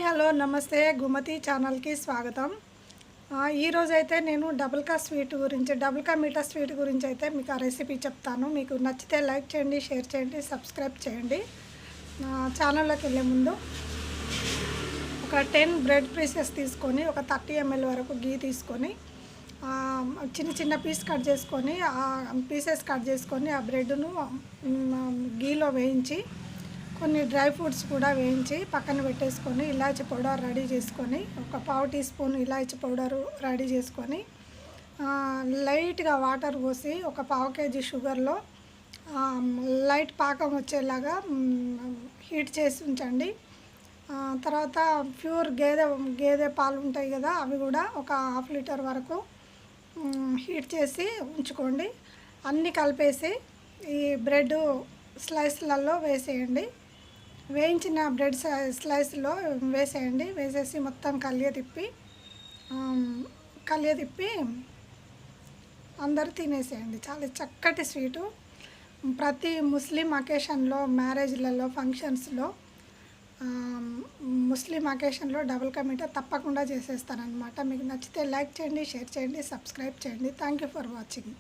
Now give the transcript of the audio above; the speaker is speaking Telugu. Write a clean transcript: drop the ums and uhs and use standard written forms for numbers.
హాయ్ హలో నమస్తే గుమతి ఛానల్కి స్వాగతం. ఈరోజైతే నేను డబుల్ కా స్వీట్ గురించి డబుల్ కా మీఠా స్వీట్ గురించి అయితే మీకు ఆ రెసిపీ చెప్తాను. మీకు నచ్చితే లైక్ చేయండి, షేర్ చేయండి, సబ్స్క్రైబ్ చేయండి. ఛానల్లోకి వెళ్ళే ముందు ఒక 10 బ్రెడ్ పీసెస్ తీసుకొని ఒక 30 ml వరకు గీ తీసుకొని చిన్న చిన్న పీస్ కట్ చేసుకొని పీసెస్ కట్ చేసుకొని ఆ బ్రెడ్ను గీలో వేయించి కొన్ని డ్రై ఫ్రూట్స్ కూడా వేయించి పక్కన పెట్టేసుకొని ఇలాచి పౌడర్ రెడీ చేసుకొని ఒక పావు టీ స్పూన్ ఇలాచి పౌడరు రెడీ చేసుకొని లైట్గా వాటర్ పోసి ఒక పావు కేజీ షుగర్లో లైట్ పాకం వచ్చేలాగా హీట్ చేసి ఉంచండి. తర్వాత ప్యూర్ గేదె పాలు ఉంటాయి కదా, అవి కూడా ఒక ½ లీటర్ వరకు హీట్ చేసి ఉంచుకోండి. అన్నీ కలిపేసి ఈ బ్రెడ్ స్లైస్లలో వేసేయండి. వేయించిన బ్రెడ్ స్లైస్లో వేసేయండి. వేసేసి మొత్తం కలియ తిప్పి అందరూ తినేసేయండి. చాలా చక్కటి స్వీటు. ప్రతి ముస్లిం అకేషన్లో, మ్యారేజ్లలో, ఫంక్షన్స్లో, ముస్లిం అకేషన్లో డబుల్ కా మీఠా తప్పకుండా చేసేస్తానన్నమాట. మీకు నచ్చితే లైక్ చేయండి, షేర్ చేయండి, సబ్స్క్రైబ్ చేయండి. Thank you for watching.